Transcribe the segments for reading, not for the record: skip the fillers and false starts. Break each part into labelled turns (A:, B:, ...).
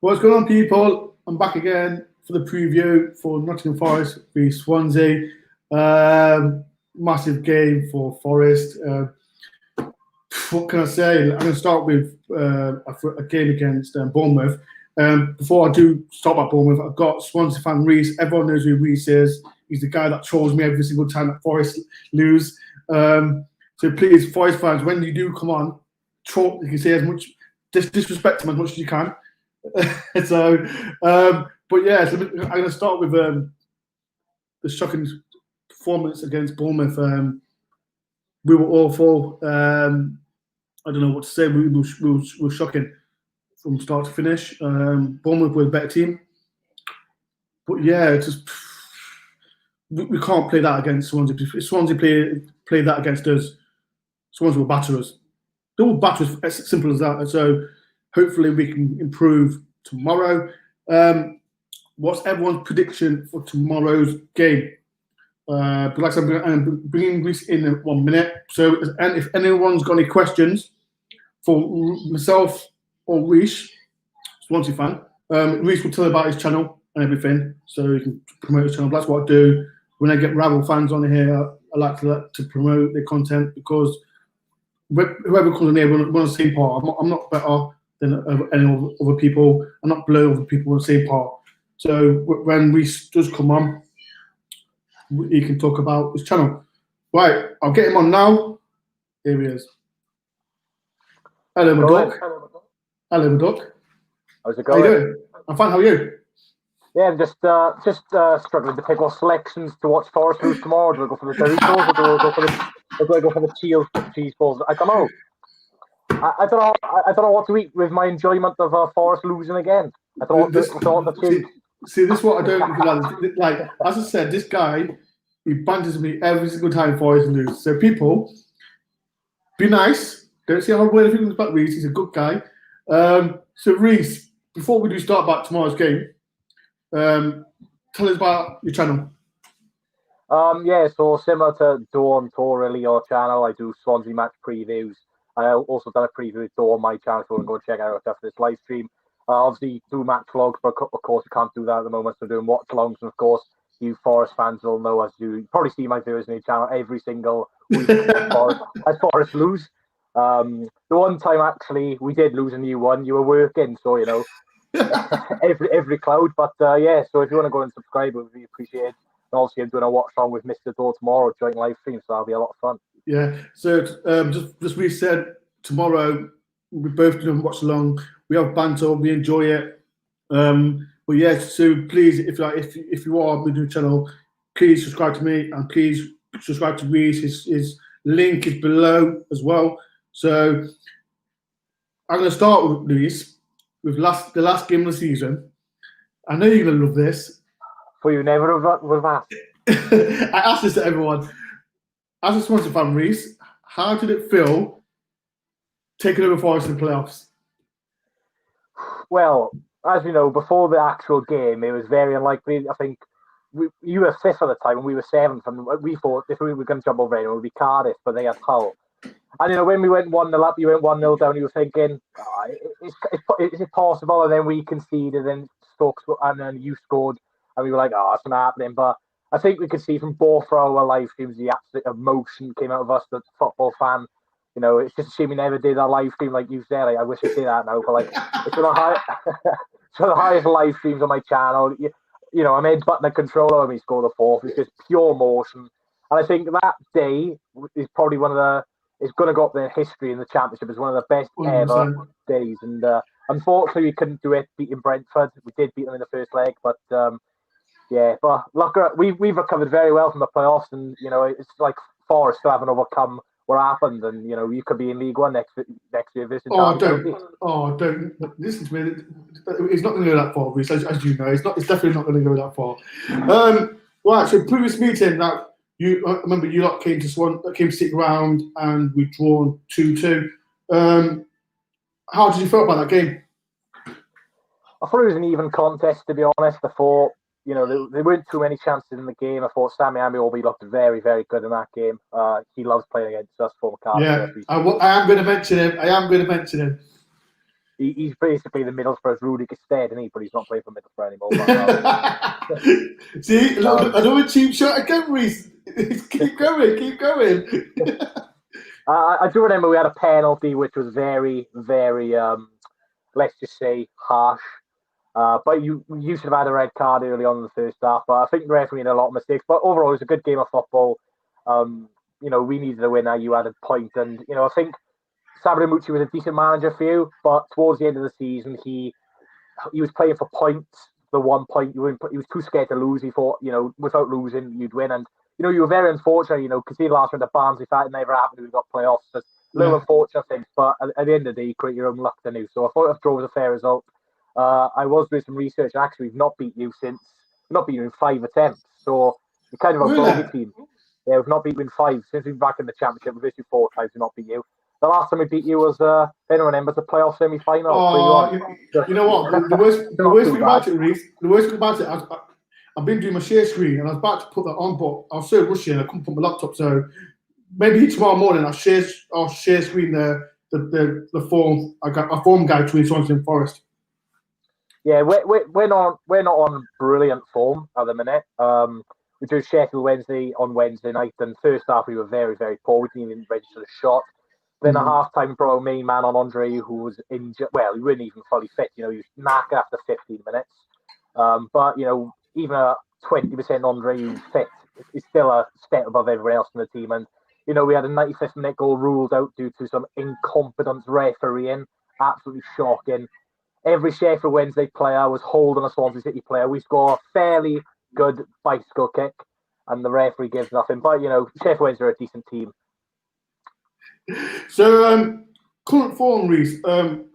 A: What's going on, people? I'm back again for the preview for Nottingham Forest v Swansea. Massive game for Forest. What can I say? I'm going to start with a game against Bournemouth. Before I do start about Bournemouth, I've got Swansea fan Reese. Everyone knows who Reese is. He's the guy that trolls me every single time that Forest lose. So please, Forest fans, when you do come on, troll. You can say as much, disrespect him as much as you can. But yeah, so I'm going to start with the shocking performance against Bournemouth. We were awful. I don't know what to say. We were shocking from start to finish. Bournemouth were a better team, but yeah, we can't play that against Swansea. If Swansea play that against us, Swansea will batter us. They will batter us. As simple as that. And so hopefully we can improve tomorrow. What's everyone's prediction for tomorrow's game? But like I said, I'm bringing Reese in 1 minute. So, and if anyone's got any questions for myself or Reese, Swansea fan, Reese will tell about his channel and everything, so you can promote his channel. That's what I do. When I get Ravel fans on here, I like to promote their content because whoever comes on here, we're on the same part. I'm not better than any other people. I'm not below other people on the same part. So when Reese does come on, he can talk about his channel. Right, I'll get him on now. Here he is. Hello, my duck. Hello, my duck.
B: How's it going?
A: How you doing? I'm fine. How are you?
B: Yeah, I'm just struggling to pick what selections to watch Forest lose tomorrow. Do I go for the Doritos or do I go for the cheese balls? I don't know. I don't know what to eat with my enjoyment of Forest losing again. I don't know what to choose.
A: See, this is what I don't like. As I said, this guy, he banters me every single time Forest lose. So people, be nice. Don't see how well things about Reese. He's a good guy. So Reese, before we do start about tomorrow's game, tell us about your channel.
B: Yeah, so similar to DoreOnTour, really, your channel. I do Swansea match previews. I also done a preview with Dore on my channel, so go and check out after this live stream. Obviously, do match vlogs, but of course, you can't do that at the moment. So, doing watch alongs, and of course, you Forest fans will know as you probably see my viewers on your channel every single week as Forest lose. The one time actually we did lose a new one, you were working, so you know every cloud. But yeah, so if you want to go and subscribe, it would be appreciated. And also, I'm doing a watch along with Mr. Dore tomorrow, joint live stream, so that'll be a lot of fun.
A: Yeah. So just we said tomorrow we both do watch along. We have banter. We enjoy it. But yeah, so please, if you are on the new channel, please subscribe to me and please subscribe to Reese. His link is below as well. So I'm going to start with Reese with the last game of the season. I know you're going to love this.
B: For you never would have asked.
A: I asked this to everyone. As a Swansea fan, Reese, how did it feel taking over Forest in the playoffs?
B: Well, as you know, before the actual game, it was very unlikely. I think you were fifth at the time, and we were seventh, and we thought if we were going to jump over anyone, it would be Cardiff, but they had Hull. And you know, when we went 1-0 up, you went 1-0 down. You were thinking, is it possible? And then we conceded, and Stokes, and then you scored, and we were like, oh, it's not happening. But I think we could see from both our live streams the absolute emotion came out of us, the football fan. You know, it's just a shame we never did our live stream like you said. I wish I did that now, but like it's one of the highest live streams on my channel. You know, I'm headbutting the controller when we score the fourth. It's just pure emotion, and I think that day is probably it's going to go up in history in the championship as one of the best 100%. Ever days. And unfortunately, we couldn't do it beating Brentford. We did beat them in the first leg, but yeah. But look, we've recovered very well from the playoffs, and you know, it's like Forest still haven't overcome what happened, and you know, you could be in League One next year.
A: Don't listen to me. It's not going to go that far, Reece, as you know. It's definitely not going to go that far. Right. So previous meeting that you remember, you lot came to stick around, and we drawn 2-2. How did you feel about that game?
B: I thought it was an even contest, to be honest. I thought, you know, there weren't too many chances in the game. I thought Sammy Amiobi looked very, very good in that game. He loves playing against us, former Cardiff.
A: Yeah, I am going to mention him.
B: He's basically the Middlesbrough's Rudy Gestede, and but he's not playing for Middlesbrough anymore.
A: See, another cheap shot again, Reese. Keep going.
B: I do remember we had a penalty which was very, very, let's just say, harsh. But you should have had a red card early on in the first half. But I think the referee made a lot of mistakes. But overall, it was a good game of football. We needed a winner. You had a point, and I think Sabrimucci was a decent manager for you. But towards the end of the season, he was playing for points. The 1 point he was too scared to lose. He thought, without losing, you'd win. And you were very unfortunate. Because he last round of Barnsley fight never happened. We got playoffs. There's little unfortunate things, but at the end of the day, you create your own luck to do. So I thought a draw was a fair result. I was doing some research. Actually, we've not beat you in 5 attempts. So you're kind of a bogey team. Yeah, we've not beat you in 5 since we've been back in the championship. We've beat you 4 times. We've not beat you. The last time we beat you was anyone remembers the playoff semi-final.
A: Oh, you know what? The worst thing about it, Reese. The worst thing about it, I've been doing my share screen and I was about to put that on, but I was so rushing I couldn't put my laptop. So maybe tomorrow morning I'll share screen the form. I got a form guide between Swansea and Forest.
B: Yeah, we're not on brilliant form at the minute. We drew Sheffield Wednesday on Wednesday night, and first half we were very, very poor. We didn't even register a shot. Then at half time, bro, main man on Andre, who was injured. Well, he wasn't even fully fit. He was knackered after 15 minutes. But even a 20% Andre who's fit is still a step above everyone else in the team. And we had a 95th minute goal ruled out due to some incompetence refereeing. Absolutely shocking. Every Sheffield Wednesday player was holding a Swansea City player. We score a fairly good bicycle kick, and the referee gives nothing. But Sheffield Wednesday are a decent team.
A: So, current form, Reese.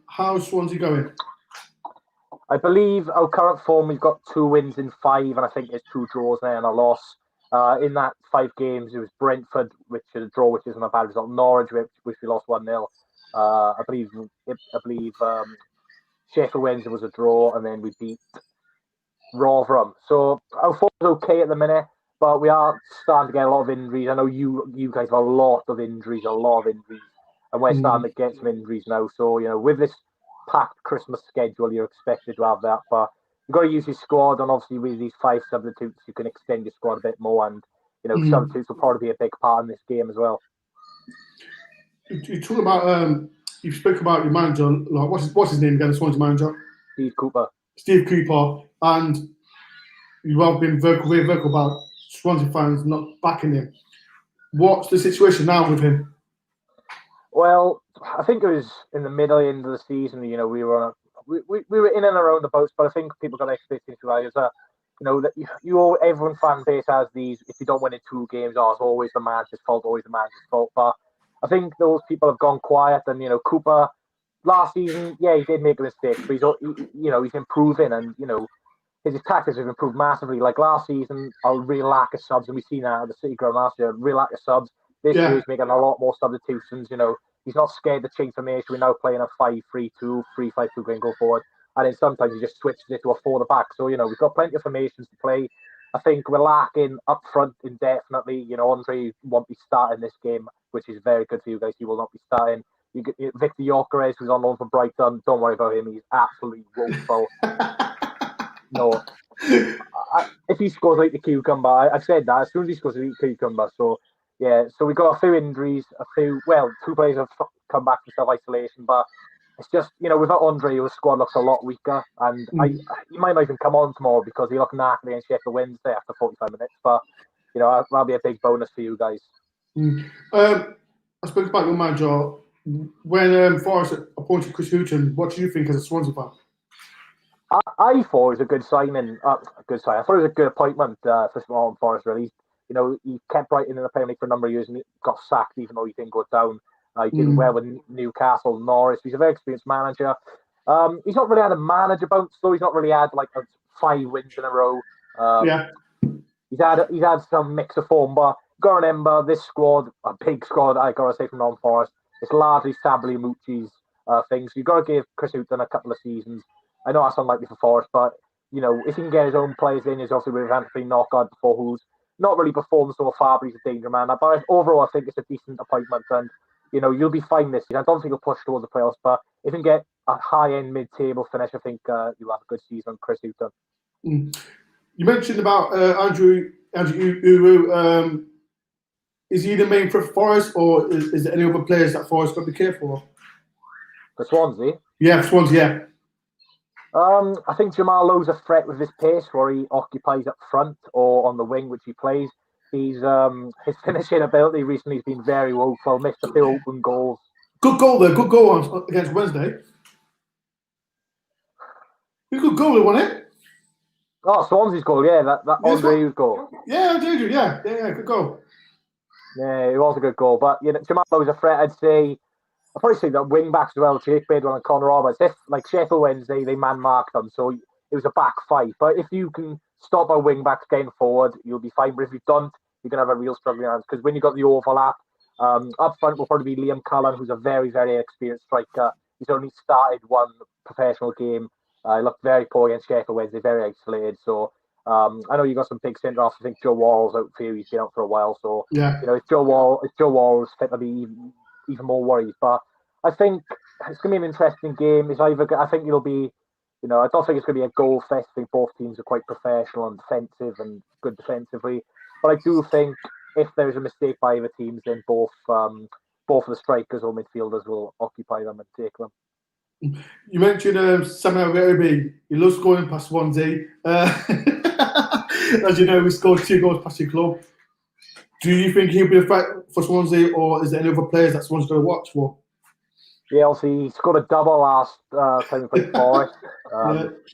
A: How's Swansea going?
B: I believe our current form, we've got 2 wins in 5, and I think there's 2 draws there and a loss. In that 5 games, it was Brentford, which is a draw, which isn't a bad result. Norwich, which we lost 1-0. I believe Sheffield Wednesday was a draw, and then we beat Rotherham. So our form's okay at the minute, but we are starting to get a lot of injuries. I know you guys have a lot of injuries, and we're starting to get some injuries now. So with this packed Christmas schedule, you're expected to have that. But you've got to use your squad, and obviously with these 5 substitutes, you can extend your squad a bit more. And substitutes will probably be a big part in this game as well.
A: You talk about you spoke about your manager. Like what's his name again? The Swansea manager, Steve Cooper, and you have been very vocal about Swansea fans not backing him. What's the situation now with him?
B: Well, I think it was in the middle end of the season. We were in and around the boats, but I think people got expectations that everyone fan base has these. If you don't win in 2 games, it's always the manager's fault. But I think those people have gone quiet, and Cooper last season, he did make a mistake, but he's improving, and his tactics have improved massively. Like last season, a real lack of subs, and we've seen that at the City Ground last year, real lack of subs. This year he's making a lot more substitutions. He's not scared to change formation. We're now playing a 5-3-2, 3-5-2 going go forward, and then sometimes he just switches it to a 4 at the back. So we've got plenty of formations to play. I think we're lacking up front indefinitely. Andre won't be starting this game, which is very good for you guys. He will not be starting. Victor Gyökeres, who's on loan from Brighton, don't worry about him. He's absolutely woeful. No. If he scores like the cucumber, I've said that. As soon as he scores like the cucumber. So we've got a few injuries. 2 players have come back from self-isolation, but it's just, without Andre, the squad looks a lot weaker, and he might not even come on tomorrow because he looked knackered against Sheffield Wednesday after 45 minutes, but, that'll be a big bonus for you guys.
A: I spoke about your manager. When Forest appointed Chris Hughton, what do you think as a Swansea fan?
B: I thought it was a good signing. I thought it was a good appointment for Forest, really. He kept Brighton in the Premier League for a number of years and he got sacked even though he didn't go down. He did well with Newcastle, Norris. He's a very experienced manager. He's not really had a manager bounce, though. He's not really had 5 wins in a row. He's had some mix of form, but you've got to remember this squad, a big squad, I got to say, from Nottingham Forest. It's largely Sabrimucci's things. You've got to give Chris Hughton a couple of seasons. I know that's unlikely for Forest, but if he can get his own players in, he's obviously with Anthony Knockout before, who's not really performed so far, but he's a danger man. But overall, I think it's a decent appointment, and you'll be fine this season. I don't think he'll push towards the playoffs, but if he can get a high-end mid-table finish. I think you'll have a good season, Chris Houghton.
A: You mentioned about Andrew Uru. Is he the main for Forest, or is there any other players that Forest got to be careful of?
B: For Swansea?
A: Yeah, Swans, yeah.
B: I think Jamal Lowe's a threat with his pace, where he occupies up front or on the wing, which he plays. His finishing ability recently has been very woeful. Missed a few open goals.
A: Good goal there. Good goal against Wednesday. A good goal, wasn't it?
B: Oh, Swansea's goal, yeah, that Andrew's goal.
A: Yeah, yeah, good goal.
B: Yeah, it was a good goal. But Jamal Lowe's a threat. I'd probably say that wing backs as well, Jake Bidwell and Conor Roberts. If like Sheffield Wednesday, they man marked them, so it was a back fight. But if you can stop our wing backs getting forward, you'll be fine. But if you don't, you're gonna have a real struggling hands, because when you got the overlap, up front will probably be Liam Cullen, who's a very, very experienced striker. He's only started one professional game. He looked very poor against Sheffield Wednesday, very isolated. So I know you got some big centre offs. I think Joe Wall's out for you. He's been out for a while. So
A: yeah,
B: if Joe Wall's fit, to be even more worried. But I think it's going to be an interesting game. I think it'll be, I don't think it's going to be a goal fest. I think both teams are quite professional and defensive and good defensively. But I do think if there's a mistake by either teams, then both of the strikers or midfielders will occupy them and take them.
A: You mentioned Samuel Werribee. He loves scoring past Swansea. As you know, we scored 2 goals past your club. Do you think he'll be a threat for Swansea, or is there any other players that Swansea's going to watch for?
B: Yeah, obviously he scored a double last time we played Forest.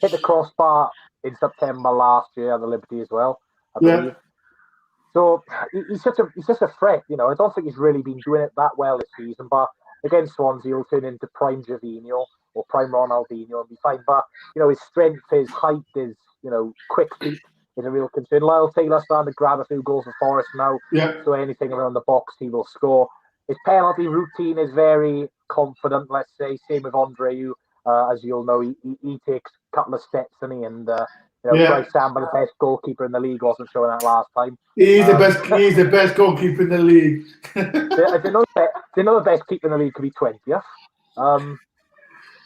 B: Hit the crossbar in September last year at the Liberty as well, I believe. So he's just a threat. I don't think he's really been doing it that well this season, but against Swansea, he'll turn into prime Gervinho or prime Ronaldinho and be fine. But his strength, his height, his quick feet is a real concern. Lyle Taylor's starting to grab a few goals for Forest now.
A: Yeah.
B: So anything around the box, he will score. His penalty routine is very confident, let's say. Same with Andreu. As you'll know, he takes a couple of steps and Bryce Samba, the best goalkeeper in the league, wasn't showing that last time.
A: He's the best goalkeeper in the league.
B: The best keeper in the league could be 20th.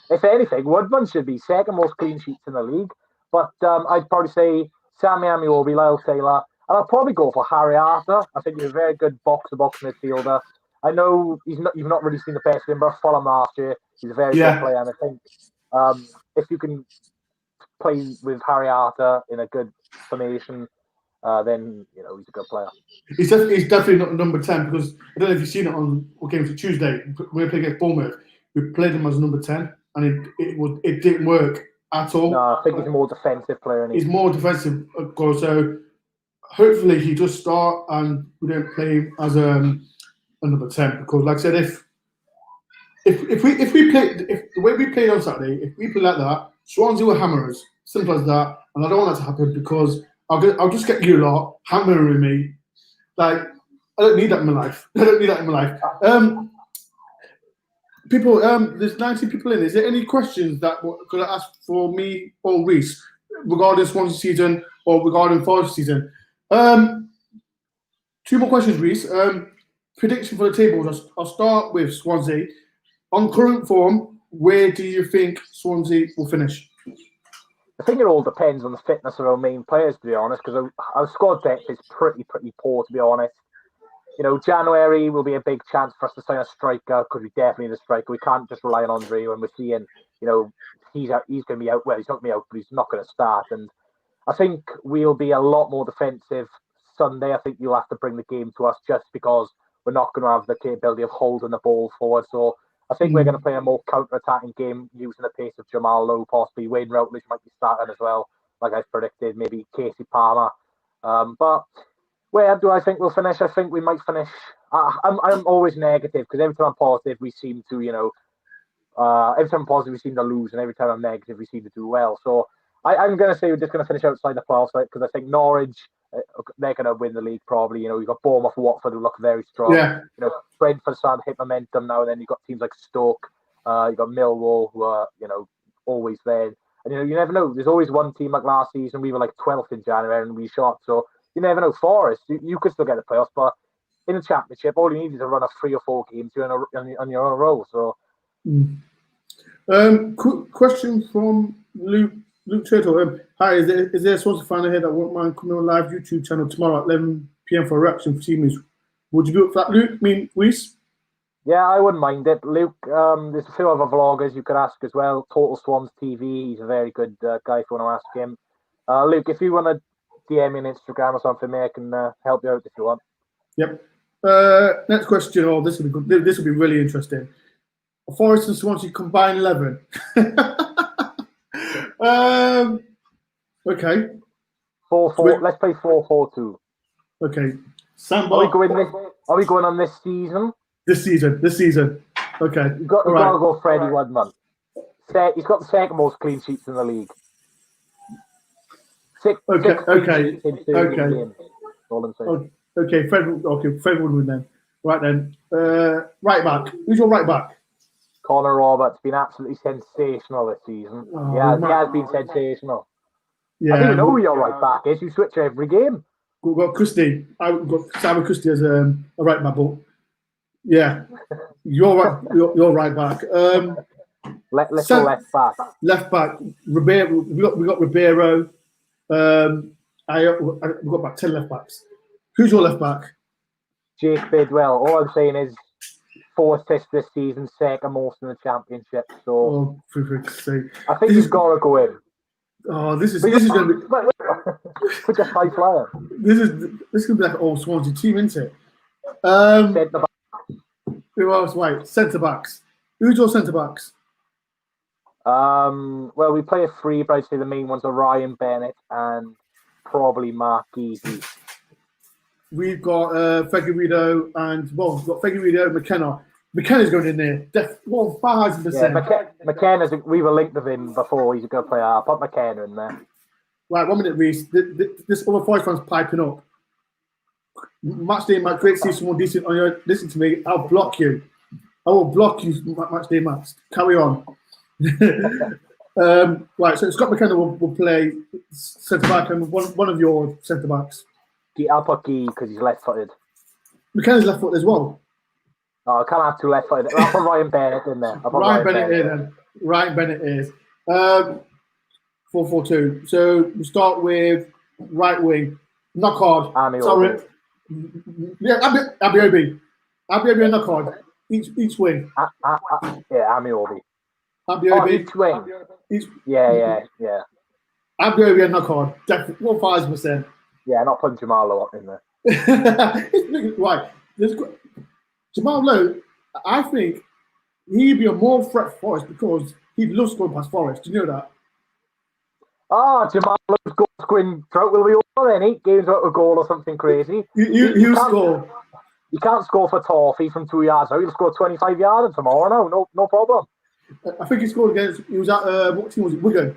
B: If anything, Woodman should be second most clean sheets in the league. But I'd probably say Sammy Ameobi, Lyle Taylor, and I'll probably go for Harry Arthur. I think he's a very good box-to-box midfielder. I know you've not really seen the best of him, but Fulham last year, he's a very good player. And I think if you can play with Harry Arthur in a good formation, then he's a good player.
A: He's definitely not number 10, because I don't know if you've seen it on what game for Tuesday. We played against Bournemouth. We played him as number 10, and it didn't work at all.
B: No, I think he's a more defensive player.
A: He's more defensive, so hopefully he does start and we don't play him as a number 10, because like I said, if the way we played on Saturday, if we play like that, Swansea will hammer us. Simple as that. And I don't want that to happen, because I'll just get you lot hammering me. Like, I don't need that in my life. People, there's 90 people in. Is there any questions that could I ask for me or Reese regarding Swansea season or regarding Forest season? 2 more questions, Reese. Prediction for the tables. I'll start with Swansea. On current form, where do you think Swansea will finish?
B: I think it all depends on the fitness of our main players, to be honest, because our squad depth is pretty poor, to be honest. January will be a big chance for us to sign a striker, because we definitely need a striker. We can't just rely on Andre when we're seeing, he's going to be out. Well, he's not going to be out, but he's not going to start. And I think we'll be a lot more defensive Sunday. I think you'll have to bring the game to us, just because we're not going to have the capability of holding the ball forward. So I think we're going to play a more counter-attacking game, using the pace of Jamal Lowe, possibly Wayne Routledge might be starting as well, like I predicted, maybe Casey Palmer. But where do I think we'll finish? I think we might finish. I'm always negative, because every time I'm positive, we seem to, every time I'm positive, we seem to lose, and every time I'm negative, we seem to do well. So I'm going to say we're just going to finish outside the playoffs, because I think Norwich, they're going to win the league probably. You've got Bournemouth, Watford, who look very strong.
A: Yeah.
B: Brentford starting to hit momentum now, and then you've got teams like Stoke, you've got Millwall, who are, always there. And, you never know. There's always one team, like last season, we were like 12th in January and we shot. So you never know. Forest, you could still get the playoffs, but in the Championship, all you need is a run of 3 or 4 games on your own roll. So
A: Quick question from Luke Turtle. Hi, is there a Swansea fan here that won't mind coming on live YouTube channel tomorrow at 11 p.m. for a reaction for teams? Would you be up for that, Luke? I mean, Reese?
B: Yeah, I wouldn't mind it. Luke, there's a few other vloggers you could ask as well. Total Swans TV, he's a very good guy if you want to ask him. Luke, if you want to DM me on Instagram or something, mate, I can help you out if you want.
A: Yep. Next question. Oh, this will be good. This will be really interesting. Forest and Swansea combined 11. Okay.
B: 4-4. Let's play 4-4-2.
A: Okay. Sandbar.
B: Are we going on this season?
A: This season. Okay.
B: You've got to go Freddie Woodman. He's got the second most clean sheets in the league. Six
A: Okay.
B: games. All I'm saying.
A: Okay. Fred Woodward then. Right then. Right back. Who's your right back?
B: Connor Roberts been absolutely sensational this season. He has been sensational.
A: Yeah.
B: I don't even know who your right back is. You switch every game.
A: We've got Christie. I've got Simon Christie as a right back, but yeah, you're right back.
B: Let's go left back.
A: Left back. Ribeiro. We got Ribeiro. We've got about 10 left backs. Who's your left back?
B: Jake Bidwell. All I'm saying is 4 assists this season, second most in the championship. So I think he's got to go in.
A: Oh, this is going to be.
B: Put your high flyer.
A: This is going to be like an old Swansea team, isn't it? Who else? Wait, centre backs. Who's your centre backs?
B: Well, we play a three, but I'd say the main ones are Ryan Bennett and probably Mark Easy.
A: We've got Figueiredo and we've got Figueiredo and McKenna. McKenna's going in there. 1,000%.
B: Yeah, McKenna's. We were linked with him before. He's a good player. I'll put McKenna in there.
A: Right, 1 minute, Reese. This other Forest fan's piping up. Match day, Matt. Great to see someone decent on your. Listen to me. I'll block you. I will block you, match day, Matt. Carry on. Right, so Scott McKenna will play centre back and one of your centre backs.
B: I'll put Guy because he's left-footed.
A: McKenna's left-footed as well.
B: Oh, I can't have 2 left-footed. I'll put Ryan Bennett in there.
A: Ryan Bennett here then. Ryan Bennett is 4-4-2. So we start with right wing. Knock hard. Sorry. Yeah, Abiobi and knock hard. Each wing.
B: Amiobi.
A: Abiobi.
B: Each wing. Yeah.
A: Abiobi and knock hard. Definitely 1,000%.
B: Yeah, not putting Jamal Lowe in there.
A: Right. Jamal Lowe, I think he'd be a more threat for Forest because he loves scoring past Forest. Do you know that?
B: Jamal Lowe's goal scoring drought will be over then. 8 games out of goal or something crazy.
A: You score.
B: You can't score for Toffee from 2 yards out. He'll score 25 yards tomorrow. No problem.
A: I think he scored against. He was at what team was it? Wigan.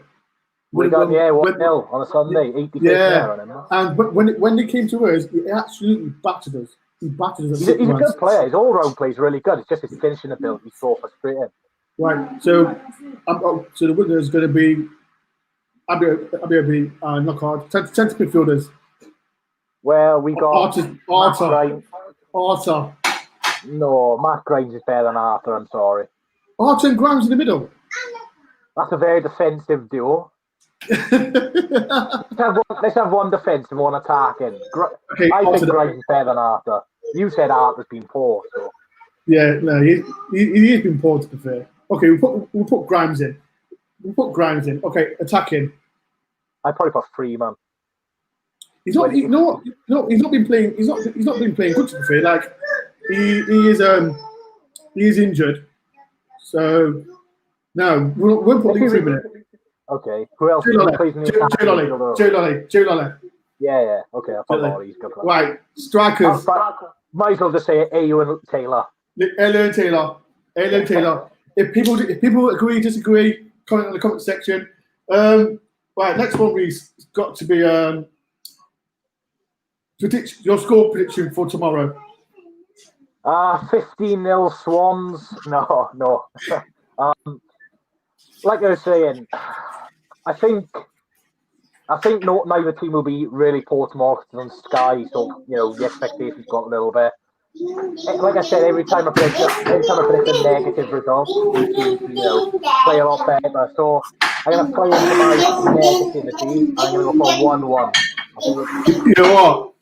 B: Wigan, 1-0 on a Sunday. 85 on him.
A: And when they came to us, he absolutely battered us. He battered us.
B: He's a good player. His all-round play is really good. It's just his finishing ability is so frustrating.
A: Right. So the winner is going to be Abiobi and Knockhard. Centre midfielders.
B: Well, we got
A: Arthur.
B: No, Matt Grimes is better than Arthur. I'm sorry.
A: Arthur and Grimes in the middle.
B: That's a very defensive duo. Let's have one defensive and one attacking. I think Grimes is better than Arthur. You said Arthur's been poor, so.
A: Yeah, no, he has been poor to be fair. Okay, we'll put Grimes in. Okay, attacking.
B: I'd probably put Freeman.
A: He's not been playing. He's not been playing good to be fair. Like he is injured. So no, we'll put him 3 minutes.
B: Okay. Who else?
A: Joe Lolly.
B: Yeah. Okay, I'll put Lolly. He's good.
A: Right, strikers.
B: Might as well just say Ayu and Taylor.
A: Taylor. If people agree, disagree, comment in the comment section. Right, next one we've got to be your score prediction for tomorrow.
B: 15-0 Swans. No. Like I was saying, I think neither team will be really poor tomorrow because it's on Sky, so the expectations got a little bit. like I said, every time I predict a negative result, we seem to, play a lot better. So I'm going to play into my negativity. I'm going to go for 1-1.
A: You know what?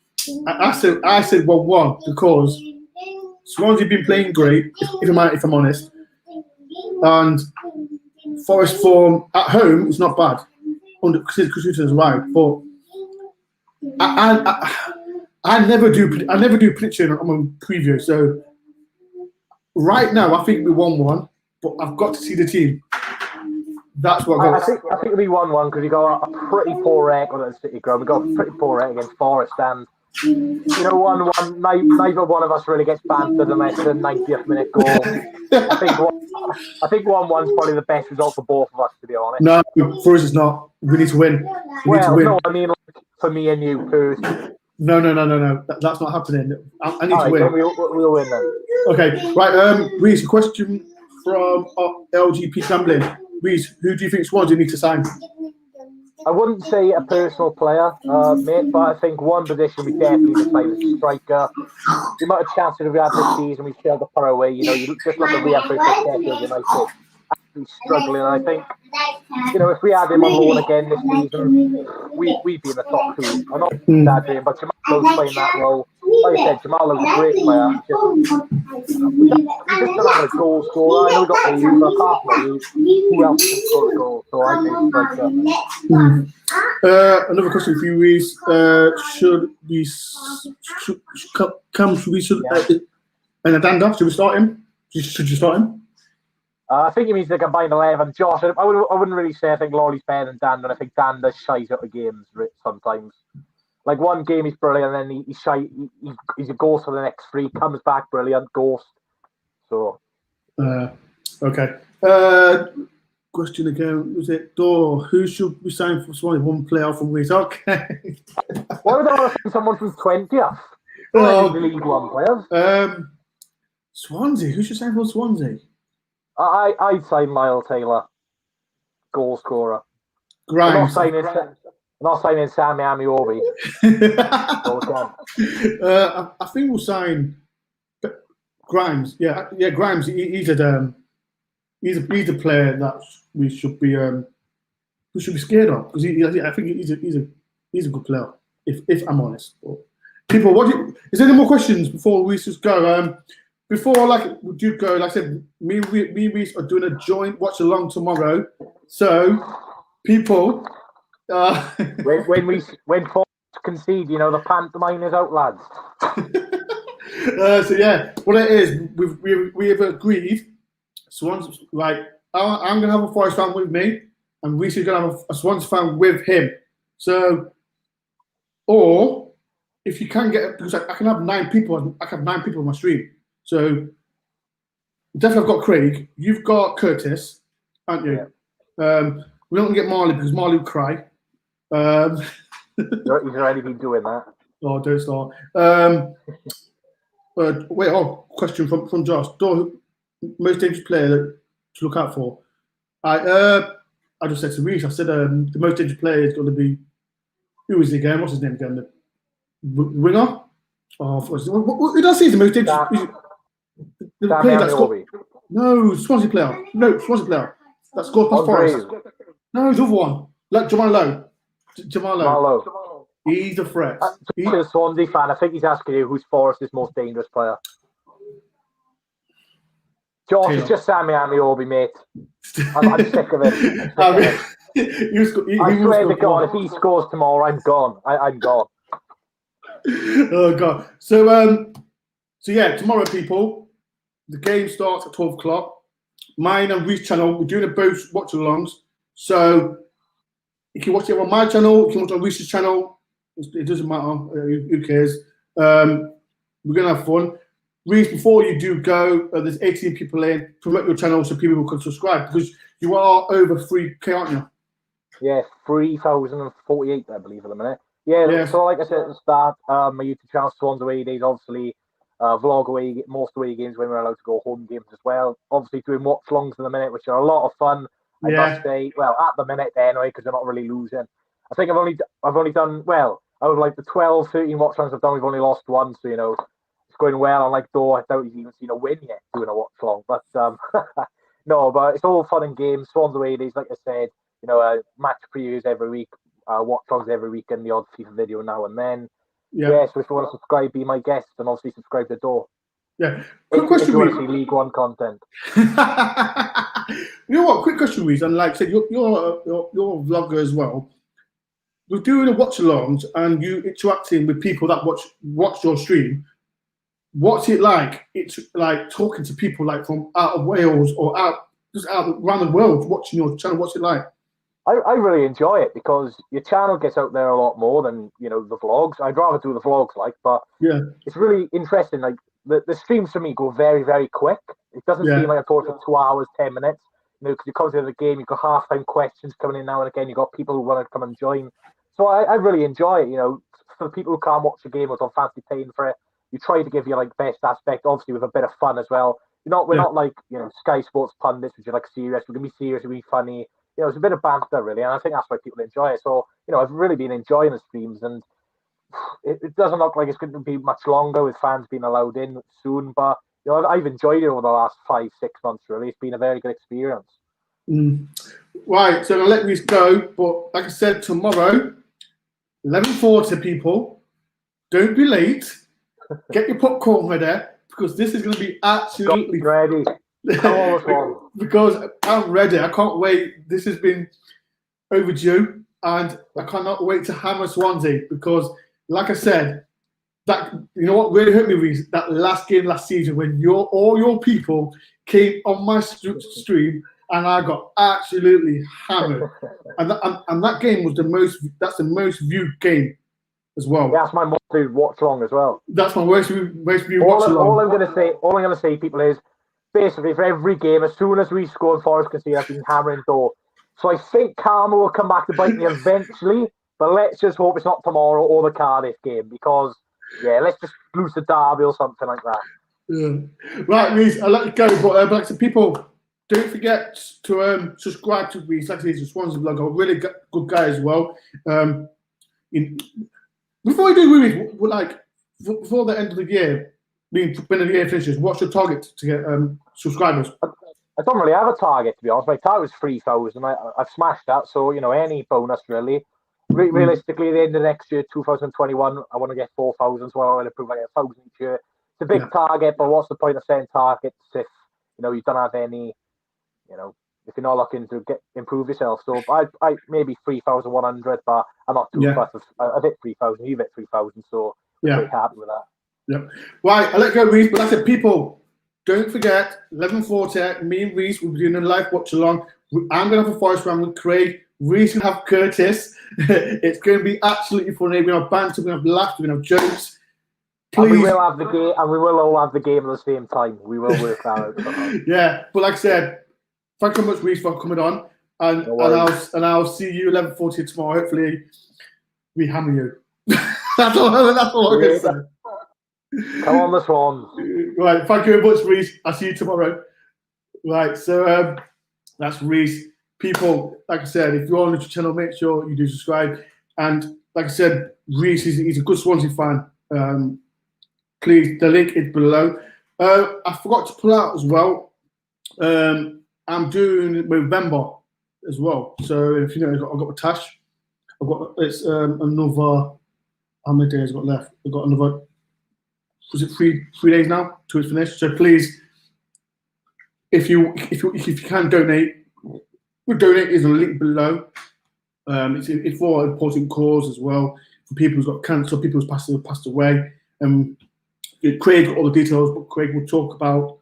A: I said 1-1 because Swansea have been playing great, if I'm honest, and Forest form at home is not bad. Under Christensen's right, but I never do prediction on my preview. So right now, I think we 1-1, but I've got to see the team. That's what
B: I think it'll be 1-1 because we got a pretty poor record at the City Ground. We got a pretty poor record against Forest, and 1-1. Neither one of us really gets bantered unless the 90th minute goal. I think 1-1's probably the best result for both of us, to be honest.
A: No, for us it's not. We need to win.
B: No, I mean for me and you too.
A: No. That's not happening. I need to win.
B: Then we'll win then.
A: Okay, right. Reece, a question from LGP Gambling. Reece, who do you think Swansea need to sign?
B: I wouldn't say a personal player, mate, but I think one position we definitely need to sign is a striker. The amount of chances we had this season, we failed to put away. You just look at we have for Sheffield United, actually struggling. And I think, if we had him on loan again this season, we'd be in the top two. I'm not exaggerating, but Jamal Lowe's playing that role. Like I said, Jamal Lowe's a great player. We just don't have a goal scorer. I know we got the youth, but apart from who else can score a goal? So I think striker.
A: Another question for you is: should we Adanda? Should we start him? Should you start him?
B: I think he means the combined 11. Josh, I wouldn't really say I think Lawley's better than Dan, but I think Dan does shies out of games sometimes. Like one game he's brilliant, and then he's shy. He's a ghost for the next three. Comes back brilliant, ghost. So.
A: Okay. Question again. Was it Dore? Who should we sign for Swansea? One player from Leeds. Okay.
B: Why would I want to sign someone from 20th? League One players.
A: Swansea. Who should sign for Swansea?
B: I'd sign Lyle Taylor, goal scorer.
A: Grimes.
B: I'm not signing Sammy Amiobi.
A: I think we'll sign Grimes. Yeah, Grimes. He's a player that we should be scared of because I think he's a good player. If I'm honest. But people, is there any more questions before we just go? Before we do go, like I said, me and Reece are doing a joint watch along tomorrow. So, people,
B: when Forest concede, the pantomime is out, lads.
A: So yeah, what it is, we have agreed. Swans, I'm gonna have a Forest fan with me, and Reece is gonna have a Swans fan with him. So, or if you can get, because I can have 9 people. I can have 9 people on my stream. So, definitely I've got Craig. You've got Curtis, aren't you? Yeah. We don't get Marley because Marley would cry.
B: He's already been doing that.
A: Oh, don't start. Question from Josh. Most dangerous player to look out for. I just said to Reece, I said the most dangerous player is going to be, who is he again? What's his name again? The winger? Who did I say is the most dangerous? The player that's got, Swansea player. No, Swansea player. That scored past Forest. No, the other one. Like Jamal Lowe. He's a threat.
B: He's a Swansea fan. I think he's asking you who's Forest's most dangerous player. Josh,
A: Taylor.
B: It's just Sammy Amiobi, mate. I'm sick of it. I swear to God, if he scores tomorrow, I'm gone. I'm gone.
A: Oh, God. So yeah, tomorrow, people, the game starts at 12 o'clock. Mine and Reece's channel, we're doing a both watch-alongs. So you can watch it on my channel, you can watch it on Reece's channel. It doesn't matter. Who cares? We're going to have fun. Reece, before you do go, there's 18 people in. Promote your channel so people can subscribe because you are over 3K, aren't you?
B: Yeah, 3,048, I believe, at the minute. Yeah, so like I said at the start, my YouTube channel, Swans Away Days, obviously, vlog away, most away games when we're allowed to go, home games as well. Obviously, doing watch-longs in the minute, which are a lot of fun. I must say, well, at the minute anyway, because we're not really losing. I think I've only done, well, out of like the 12, 13 watch-longs I've done, we've only lost one, so, going well. And like Dore, I doubt he's even seen a win yet doing a watch long. But no, but it's all fun and games. Swans away days, like I said, match previews every week, watch longs every week, and the odd FIFA video now and then. Yeah, so if you want to subscribe, be my guest, and obviously subscribe to Dore.
A: Yeah. Quick question,
B: if you want to see League One content.
A: You know what? Quick question, Reece. And like I said, you're a vlogger as well. You're doing the watch-alongs and you interacting with people that watch your stream. What's it like? It's like talking to people like from out of Wales or just out around the world watching your channel. What's it like?
B: I really enjoy it because your channel gets out there a lot more than the vlogs. I'd rather do the vlogs, but
A: yeah,
B: it's really interesting. Like the streams for me go very, very quick. It doesn't seem like a total 2 hours, 10 minutes. Because you come to the game, you've got half-time questions coming in now and again. You've got people who want to come and join. So I really enjoy it. For the people who can't watch the game or don't fancy paying for it, you try to give your best aspect, obviously with a bit of fun as well. We're not like Sky Sports pundits, which are like serious. We're gonna be serious, we're gonna be funny. It's a bit of banter really, and I think that's why people enjoy it. So I've really been enjoying the streams, and it doesn't look like it's going to be much longer with fans being allowed in soon. But I've enjoyed it over the last 5-6 months. Really, it's been a very good experience.
A: Right, so I'm gonna let Reece go, but like I said, tomorrow, 11:40, people, don't be late. Get your popcorn ready because this is going to be absolutely
B: ready.
A: Because I'm ready. I can't wait. This has been overdue, and I cannot wait to hammer Swansea because, like I said, that what really hurt me, Reece, that last game last season when all your people came on my stream and I got absolutely hammered, and that game was the most viewed game as well.
B: Yeah, that's my most viewed watch long as well.
A: That's my most viewed watch long.
B: All I'm gonna say, people, is basically for every game, as soon as we score and Forest can see, I've been hammering Dore. So I think karma will come back to bite me eventually, but let's just hope it's not tomorrow or the Cardiff game because let's just lose the derby or something like that.
A: Yeah. Right, Reece, I'll let you go, but like I said, people, don't forget to subscribe to Reece. Like I said, he's a Swansea blogger, a really good guy as well. Before we do, Reece, before the end of the year, when the year finishes, what's your target to get subscribers?
B: I don't really have a target, to be honest. My target was 3,000. I've smashed that, so any bonus really. Realistically, at the end of next year, 2021, I want to get 4,000, so I want to improve like 1,000 each year. It's a big target, but what's the point of setting targets if you don't have any, if you're not looking to improve yourself? So I maybe 3,100, but I'm not too fussed. I've hit 3,000, you've hit 3,000, so I'm pretty happy with that.
A: Yep. Right, I'll let go, Reece, but like I said, people, don't forget, 11:40, me and Reece will be doing a live watch along. I'm going to have a Forest round with Craig. Reece will have Curtis. It's going to be absolutely funny. We're going to have banter, we're going to have laughter, we're going to have jokes. Please.
B: And we will have the game, and we will all have the game at the same time. We will work that out.
A: Yeah, but like I said, thank you very much, Reece, for coming on, and I'll see you 11:40 tomorrow. Hopefully, we hammer you. that's all I'm going to say.
B: Come on, the Swans.
A: Right, thank you very much, Reece. I'll see you tomorrow. Right, so that's Reece. People, like I said, if you're on the channel, make sure you do subscribe. And like I said, Reece, he's a good Swansea fan. Please, the link is below. I forgot to pull out as well. I'm doing November as well. So if I've got a Tash. It's another. How many days I've got left? I've got another. Was it 3 days now to it's finished? So please, if you can donate, we'll donate is a link below. It's for an important cause as well for people who's got cancer, people who's passed away. Craig got all the details, but Craig will talk about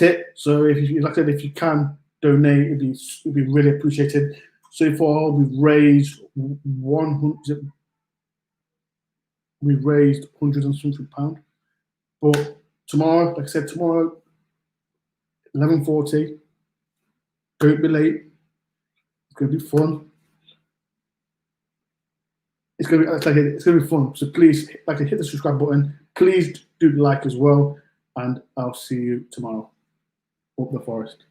A: it. So if you can donate, it'd be really appreciated. So far we've raised 100. We've raised £100 and something. But tomorrow, like I said, 11:40. Don't be late. It's gonna be fun. It's gonna be fun. So please, hit the subscribe button. Please do like as well, and I'll see you tomorrow. Up the Forest.